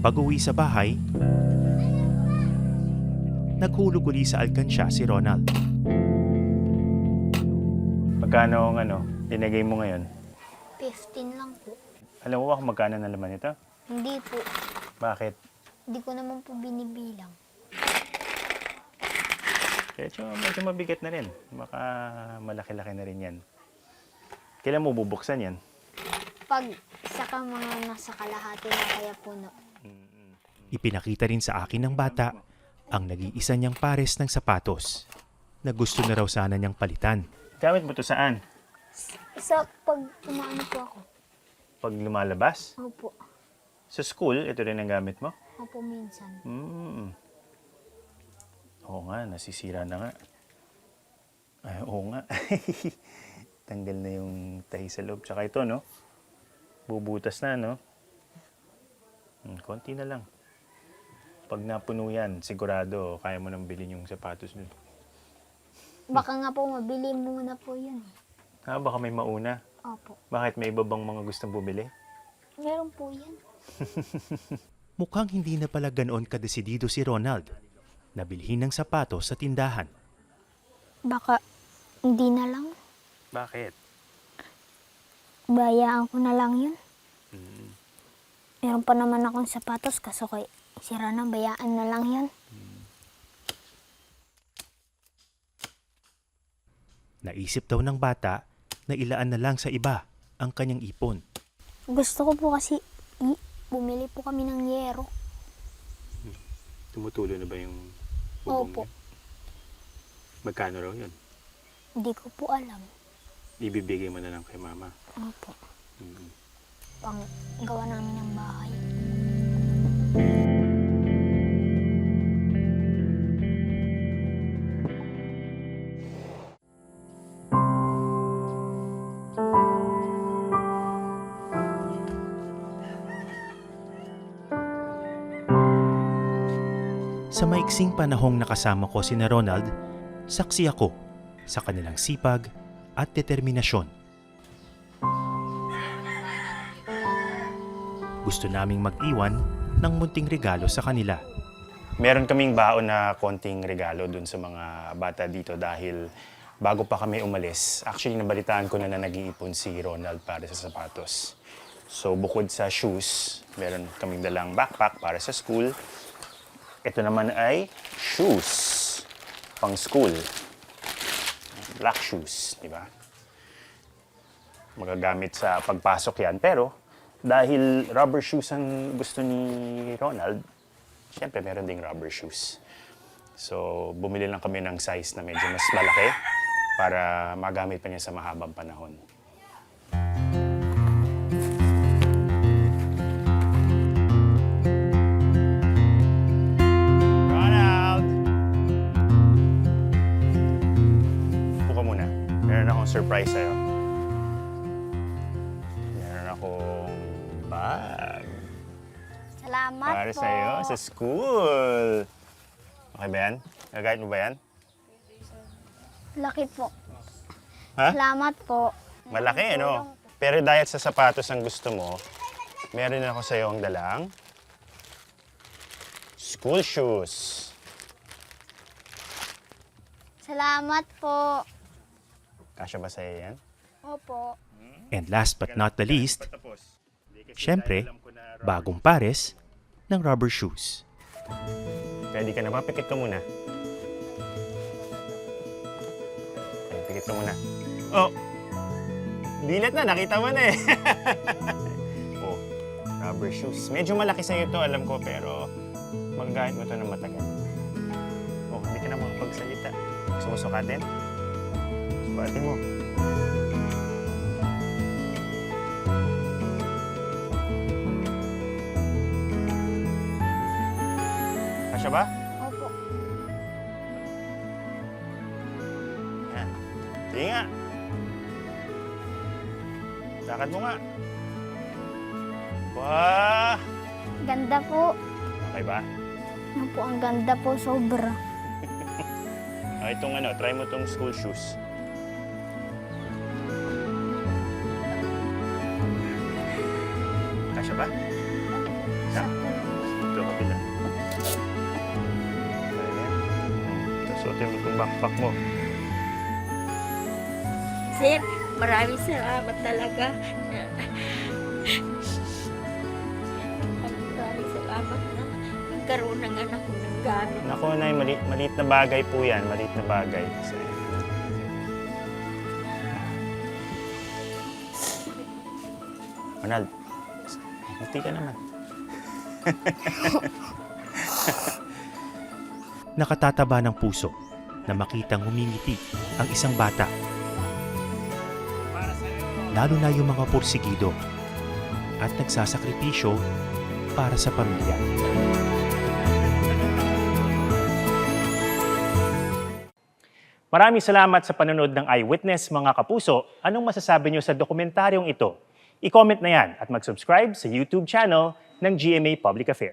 Pag-uwi sa bahay, naghulog uli sa alkansya si Ronald. Magkano ang tinagay mo ngayon? 15 lang po. Alam mo ba kung magkano na laman ito? Hindi po. Bakit? Hindi ko naman po binibilang. Medyo mabigat na rin. Baka malaki-laki na rin yan. Kailan mo bubuksan yan? Pag saka mga nasa kalahati na kaya po na. Ipinakita rin sa akin ng bata ang nag-iisa niyang pares ng sapatos na gusto na raw sana niyang palitan. Gamit mo to saan? Sa pag umaano po ako. Pag lumalabas? Opo. Sa school, ito rin ang gamit mo? Opo minsan. Oo nga, nasisira na nga. Ay, oo nga. Tanggal na yung tahi sa loob. Tsaka ito, no? Bubutas na, no? Konti na lang. Pag napuno yan, sigurado, kaya mo nang bilhin yung sapatos nun. Baka nga po mabili muna po yun. Baka may mauna. Opo. Bakit may iba bang mga gustong bumili? Meron po yan. Mukhang hindi na pala ganoon kadesidido si Ronald na bilhin ng sapatos sa tindahan. Baka hindi na lang. Bakit? Bayaan ko na lang yun. Meron pa naman akong sapatos kaso kay sira na, bayaan na lang yan. Naisip daw ng bata na ilaan na lang sa iba ang kanyang ipon. Gusto ko po kasi bumili po kami ng yero. Tumutulo na ba yung Opo. niya? Magkano raw yun? Hindi ko po alam. Ibibigay mo na lang kay mama. Opo. Pang gawa namin ng bahay. Sa maiksing panahong nakasama ko si Ronald, saksi ako sa kanilang sipag at determinasyon. Gusto naming mag-iwan ng munting regalo sa kanila. Meron kaming baon na konting regalo dun sa mga bata dito dahil bago pa kami umalis, actually nabalitaan ko na nag-iipon si Ronald para sa sapatos. So bukod sa shoes, meron kaming dalang backpack para sa school. Ito naman ay shoes pang school. Black shoes, di ba? Magagamit sa pagpasok yan. Pero dahil rubber shoes ang gusto ni Ronald, syempre meron ding rubber shoes. So bumili lang kami ng size na medyo mas malaki para magamit pa niya sa mahabang panahon. Surprise sa'yo. Meron akong bag. Salamat Para po. sa'yo sa school. Okay ba yan? Nagagayat mo ba yan? Laki po. Ha? Salamat po. Malaki, ano? Pero dahil sa sapatos ang gusto mo, meron ako sa'yo ang dalang school shoes. Salamat po. Kasya ba sa'yo yan? Opo. And last but not the least, syempre, bagong pares ng rubber shoes. Ready ka na ba? Pikit ka muna. Okay, pikit ka muna. Oh! Dilat na, nakita mo na eh. Oh, rubber shoes. Medyo malaki sa'yo to, alam ko, pero magagamit mo to ng matagal. Oh, hindi ka na makapagsalita. Gusto mo sukatin? Sukatin mo. Kasya ba? Opo. Yan. Sige nga. Lakad mo nga. Wah! Ganda po. Okay ba? Ano po, ang ganda po, sobra. Itong try mo tong school shoes. Kasya ba? Kasya? Suotin mo itong backpack mo. Sir, maraming salamat talaga. Maraming salamat na nagkaroon ng anak ko ng gamit. Naku, Nay, maliit na bagay po yan. Maliit na bagay. Kasi... Ronald, munti ka naman. Nakatataba ng puso na makitang humingiti ang isang bata. Lalo na yung mga porsigido at nagsasakripisyo para sa pamilya. Maraming salamat sa panonood ng Eyewitness, mga kapuso. Anong masasabi niyo sa dokumentaryong ito? I-comment na yan at mag-subscribe sa YouTube channel ng GMA Public Affairs.